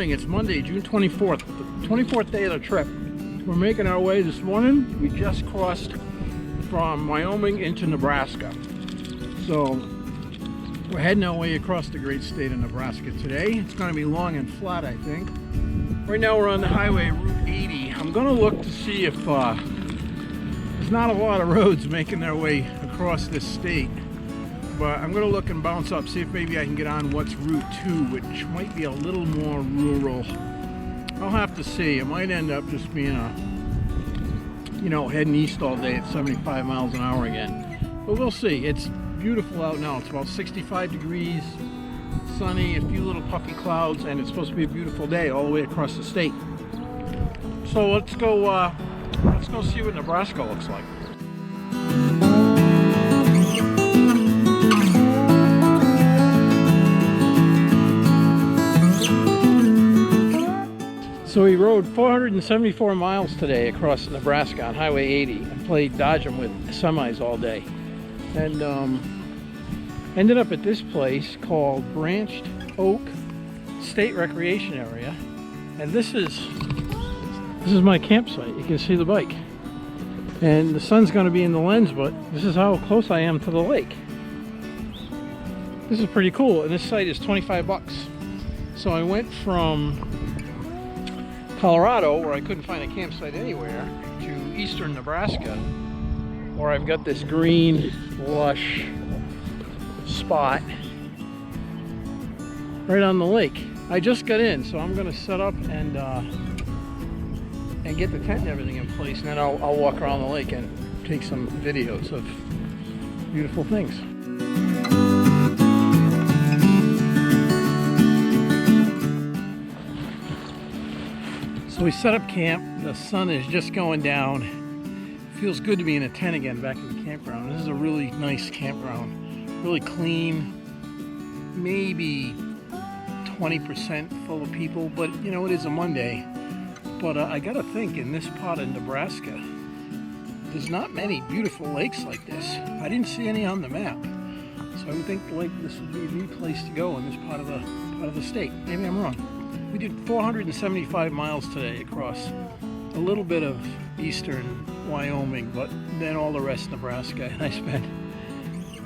morning. It's Monday, June 24th, the 24th day of the trip. We're making our way this morning. We just crossed from Wyoming into Nebraska. So we're heading our way across the great state of Nebraska today. It's going to be long and flat, I think. Right now we're on the highway, Route 80. I'm going to look to see if there's not a lot of roads making their way across this state. But I'm going to look and bounce up, see if maybe I can get on what's Route 2, which might be a little more rural. I'll have to see. It might end up just being heading east all day at 75 miles an hour again. But we'll see. It's beautiful out now. It's about 65 degrees, sunny, a few little puffy clouds, and it's supposed to be a beautiful day all the way across the state. So let's go see what Nebraska looks like. So we rode 474 miles today across Nebraska on Highway 80 and played dodge 'em with semis all day. And ended up at this place called Branched Oak State Recreation Area. And this is my campsite. You can see the bike. And the sun's going to be in the lens, but this is how close I am to the lake. This is pretty cool. And this site is 25 bucks. So I went from Colorado, where I couldn't find a campsite anywhere, to eastern Nebraska, where I've got this green, lush spot right on the lake. I just got in, so I'm going to set up and get the tent and everything in place, and then I'll walk around the lake and take some videos of beautiful things. So we set up camp. The sun is just going down. It feels good to be in a tent again, back in the campground. This is a really nice campground. Really clean. Maybe 20% full of people, but it is a Monday. But I gotta think, in this part of Nebraska, there's not many beautiful lakes like this. I didn't see any on the map. So I would think this would be a neat place to go in this part of the state. Maybe I'm wrong. We did 475 miles today across a little bit of eastern Wyoming, but then all the rest of Nebraska. And I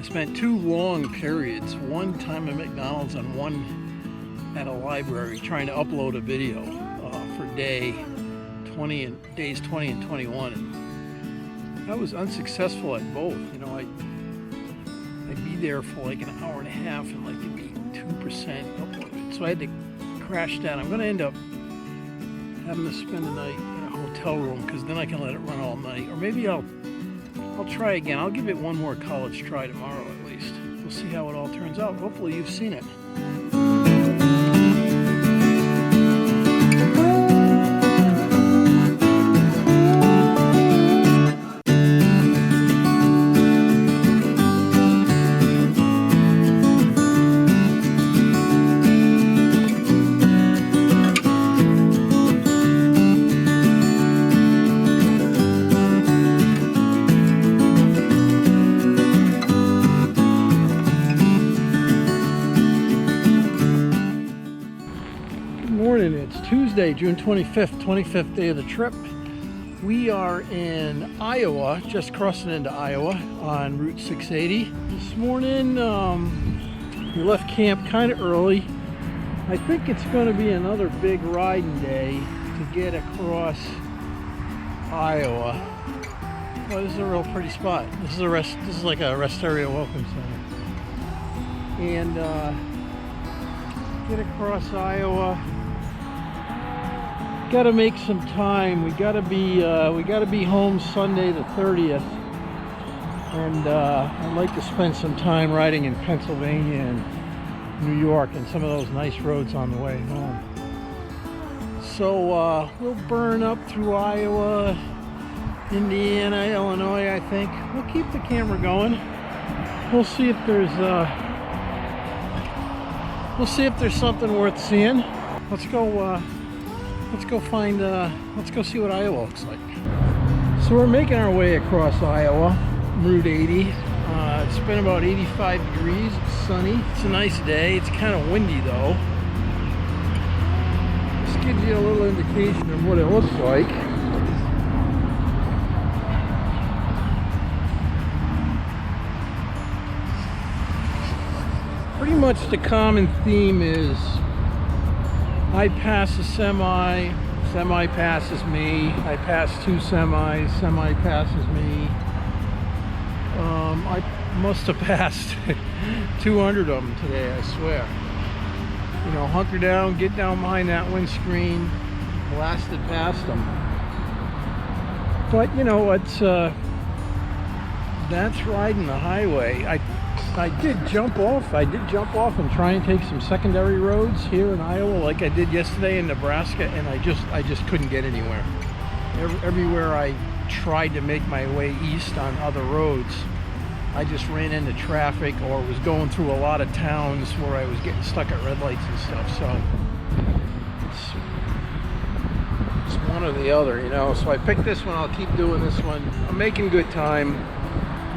spent 2 long periods, one time at McDonald's and one at a library, trying to upload a video for days 20 and 21. And I was unsuccessful at both. I'd be there for like an hour and a half and like it'd be 2% uploaded. So I had to crash down. I'm going to end up having to spend the night in a hotel room, because then I can let it run all night. Or maybe I'll try again. I'll give it one more college try tomorrow at least. We'll see how it all turns out. Hopefully you've seen it. It's Tuesday, June 25th day of the trip. We are in Iowa, just crossing into Iowa on Route 680. This morning, we left camp kind of early. I think it's going to be another big riding day to get across Iowa. Well, this is a real pretty spot. This is like a rest area welcome center. And get across Iowa. Got to make some time. We got to be home Sunday the 30th, and I'd like to spend some time riding in Pennsylvania and New York and some of those nice roads on the way home. So we'll burn up through Iowa, Indiana, Illinois. I think we'll keep the camera going. We'll see if there's something worth seeing. Let's go see what Iowa looks like. So we're making our way across Iowa, Route 80. It's been about 85 degrees, it's sunny. It's a nice day. It's kind of windy though. gives you a little indication of what it looks like. Pretty much the common theme is I pass a semi, semi passes me, I pass two semis, semi passes me. I must have passed 200 of them today, I swear. You know, hunker down, get down behind that windscreen, blasted past them. But you know, it's that's riding the highway. I did jump off and try and take some secondary roads here in Iowa, like I did yesterday in Nebraska, and I just couldn't get anywhere. Everywhere I tried to make my way east on other roads, I just ran into traffic or was going through a lot of towns where I was getting stuck at red lights and stuff. So it's one or the other, you know. So I picked this one. I'll keep doing this one. I'm making good time,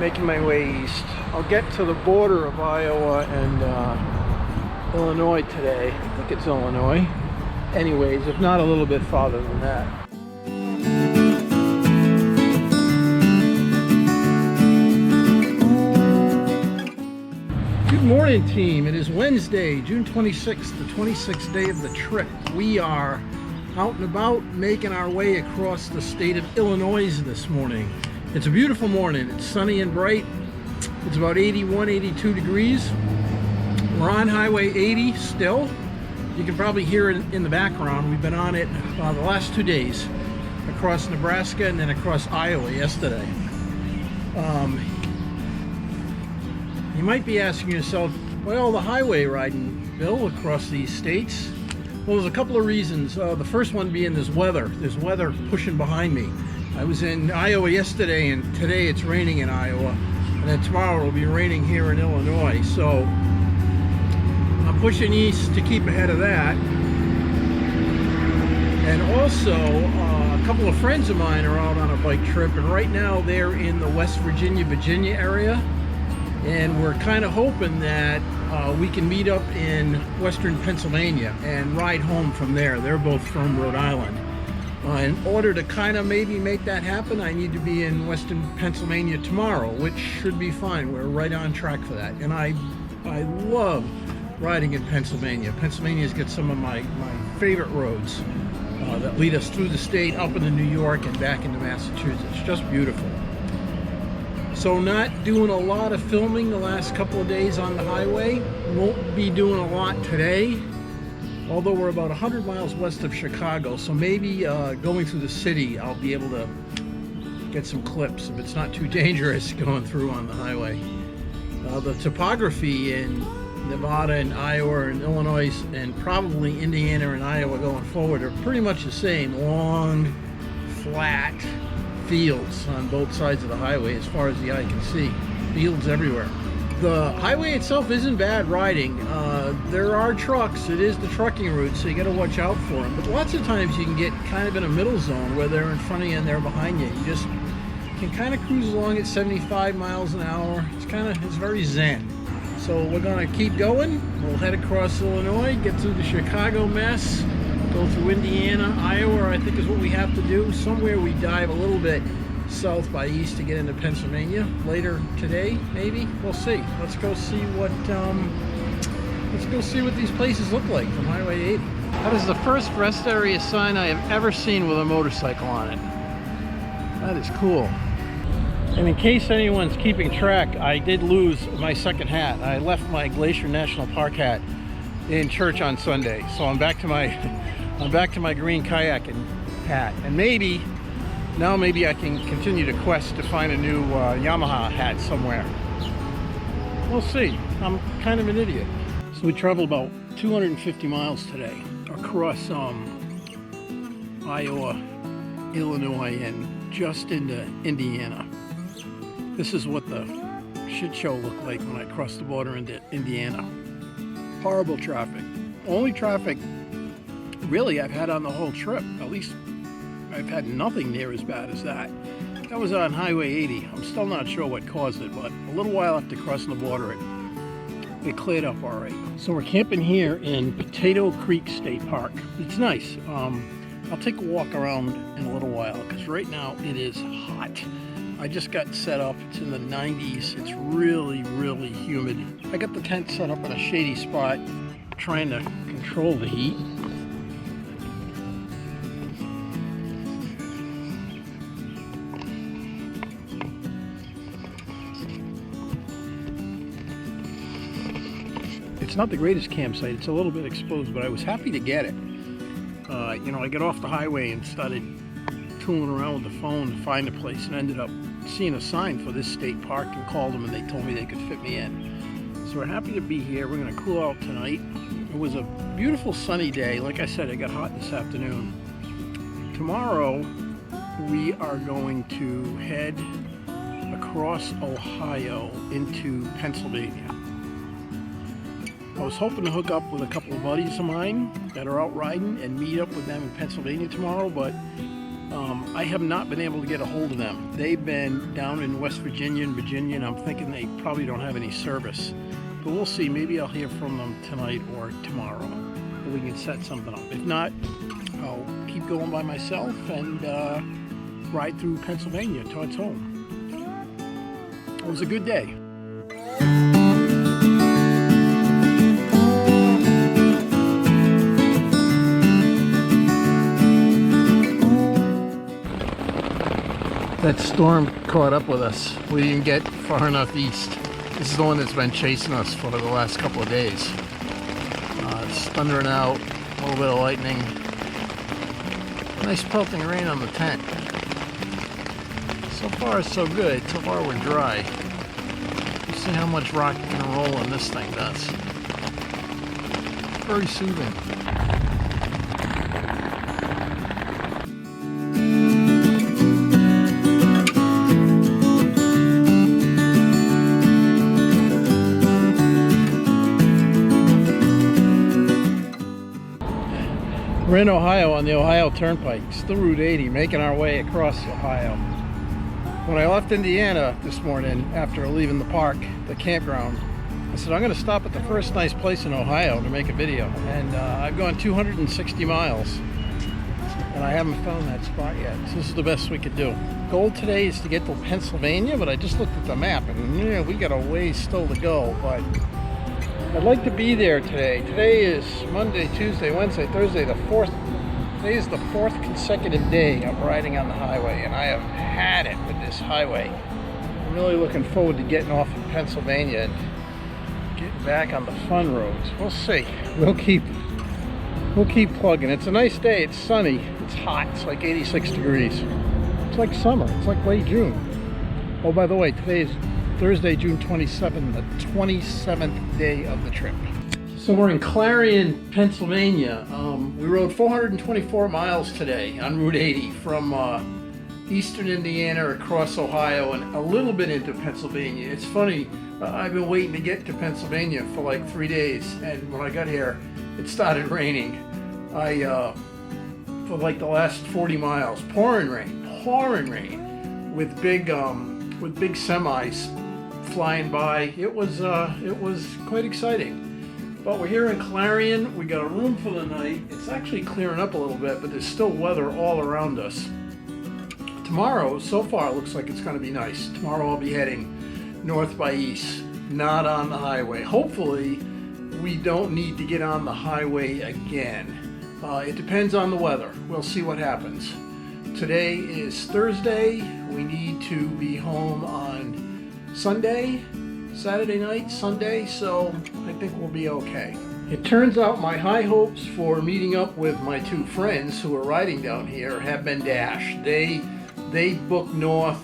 making my way east. I'll get to the border of Iowa and Illinois today. I think it's Illinois. Anyways, if not a little bit farther than that. Good morning, team. It is Wednesday, June 26th, the 26th day of the trip. We are out and about making our way across the state of Illinois this morning. It's a beautiful morning. It's sunny and bright. It's about 81, 82 degrees. We're on Highway 80 still. You can probably hear it in the background. We've been on it the last 2 days, across Nebraska and then across Iowa yesterday. You might be asking yourself, well, the highway riding, Bill, across these states? Well, there's a couple of reasons. The first one being there's weather. There's weather pushing behind me. I was in Iowa yesterday, and today it's raining in Iowa. And then tomorrow it'll be raining here in Illinois. So I'm pushing east to keep ahead of that. And also, a couple of friends of mine are out on a bike trip, and right now they're in the West Virginia area. And we're kind of hoping that we can meet up in western Pennsylvania and ride home from there. They're both from Rhode Island. In order to kind of maybe make that happen, I need to be in western Pennsylvania tomorrow, which should be fine. We're right on track for that. And I love riding in Pennsylvania. Pennsylvania's got some of my favorite roads that lead us through the state, up into New York and back into Massachusetts. Just beautiful. So not doing a lot of filming the last couple of days on the highway. Won't be doing a lot today, although we're about 100 miles west of Chicago, so maybe going through the city I'll be able to get some clips if it's not too dangerous going through on the highway. The topography in Nevada and Iowa and Illinois and probably Indiana and Iowa going forward are pretty much the same. Long, flat fields on both sides of the highway as far as the eye can see. Fields everywhere. The highway itself isn't bad riding. There are trucks. It is the trucking route, so you got to watch out for them. But lots of times you can get kind of in a middle zone where they're in front of you and they're behind you. You just can kind of cruise along at 75 miles an hour. It's very zen. So we're going to keep going. We'll head across Illinois, get through the Chicago mess, go through Indiana. Iowa, I think, is what we have to do. Somewhere we dive a little bit south by east to get into Pennsylvania later today, maybe. We'll see. Let's go see what these places look like from Highway 80. That is the first rest area sign I have ever seen with a motorcycle on it. That is cool. And in case anyone's keeping track, I did lose my second hat. I left my Glacier National Park hat in church on Sunday, so I'm back to my green kayaking hat. And maybe I can continue to quest to find a new Yamaha hat somewhere. We'll see. I'm kind of an idiot. So we traveled about 250 miles today across Iowa, Illinois, and just into Indiana. This is what the shit show looked like when I crossed the border into Indiana. Horrible traffic. Only traffic really I've had on the whole trip. At least I've had nothing near as bad as that. That was on Highway 80. I'm still not sure what caused it, but a little while after crossing the border, it it cleared up all right. So we're camping here in Potato Creek State Park. It's nice. I'll take a walk around in a little while because right now it is hot. I just got set up. It's in the 90s. It's really, really humid. I got the tent set up in a shady spot, trying to control the heat. It's not the greatest campsite. It's a little bit exposed, but I was happy to get it. You know, I got off the highway and started tooling around with the phone to find a place, and ended up seeing a sign for this state park and called them, and they told me they could fit me in. So we're happy to be here. We're going to cool out tonight. It was a beautiful sunny day. Like I said, it got hot this afternoon. Tomorrow we are going to head across Ohio into Pennsylvania. I was hoping to hook up with a couple of buddies of mine that are out riding and meet up with them in Pennsylvania tomorrow, but I have not been able to get a hold of them. They've been down in West Virginia and I'm thinking they probably don't have any service. But we'll see. Maybe I'll hear from them tonight or tomorrow, and we can set something up. If not, I'll keep going by myself and ride through Pennsylvania towards home. It was a good day. That storm caught up with us. We didn't get far enough east. This is the one that's been chasing us for the last couple of days. It's thundering out, a little bit of lightning. Nice pelting rain on the tent. So far so good. So far we're dry. Let's see how much rock and rolling this thing does. Very soothing. We're in Ohio on the Ohio Turnpike, still Route 80, making our way across Ohio. When I left Indiana this morning after leaving the park, the campground, I said I'm going to stop at the first nice place in Ohio to make a video. And I've gone 260 miles and I haven't found that spot yet. So this is the best we could do. Goal today is to get to Pennsylvania, but I just looked at the map and we got a ways still to go. But I'd like to be there today. Today is Monday, Tuesday, Wednesday, Thursday, today is the fourth consecutive day of riding on the highway, and I have had it with this highway. I'm really looking forward to getting off in Pennsylvania and getting back on the fun roads. We'll see. We'll keep plugging. It's a nice day. It's sunny. It's hot. It's like 86 degrees. It's like summer. It's like late June. Oh, by the way, today is Thursday, June 27th, the 27th day of the trip. So we're in Clarion, Pennsylvania. We rode 424 miles today on Route 80 from eastern Indiana across Ohio and a little bit into Pennsylvania. It's funny, I've been waiting to get to Pennsylvania for like 3 days, and when I got here, it started raining. For like the last 40 miles, pouring rain, with big semis flying by. It was quite exciting. But we're here in Clarion. We got a room for the night. It's actually clearing up a little bit, but there's still weather all around us. Tomorrow, so far, it looks like it's going to be nice. Tomorrow I'll be heading north by east, not on the highway. Hopefully, we don't need to get on the highway again. It depends on the weather. We'll see what happens. Today is Thursday. We need to be home on Saturday night, Sunday, so I think we'll be okay. It turns out my high hopes for meeting up with my two friends who are riding down here have been dashed. They booked north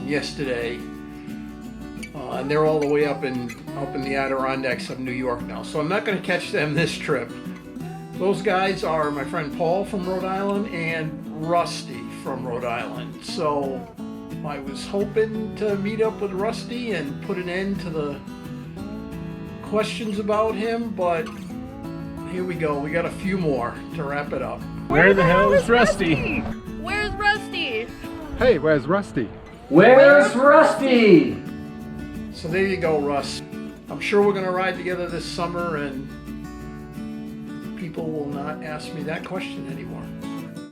yesterday, and they're all the way up in the Adirondacks of New York now, so I'm not going to catch them this trip. Those guys are my friend Paul from Rhode Island and Rusty from Rhode Island. So I was hoping to meet up with Rusty and put an end to the questions about him, but here we go. We got a few more to wrap it up. Where the hell is Rusty? Where's Rusty? Hey, where's Rusty? Where's Rusty? So there you go, Russ. I'm sure we're gonna ride together this summer, and people will not ask me that question anymore.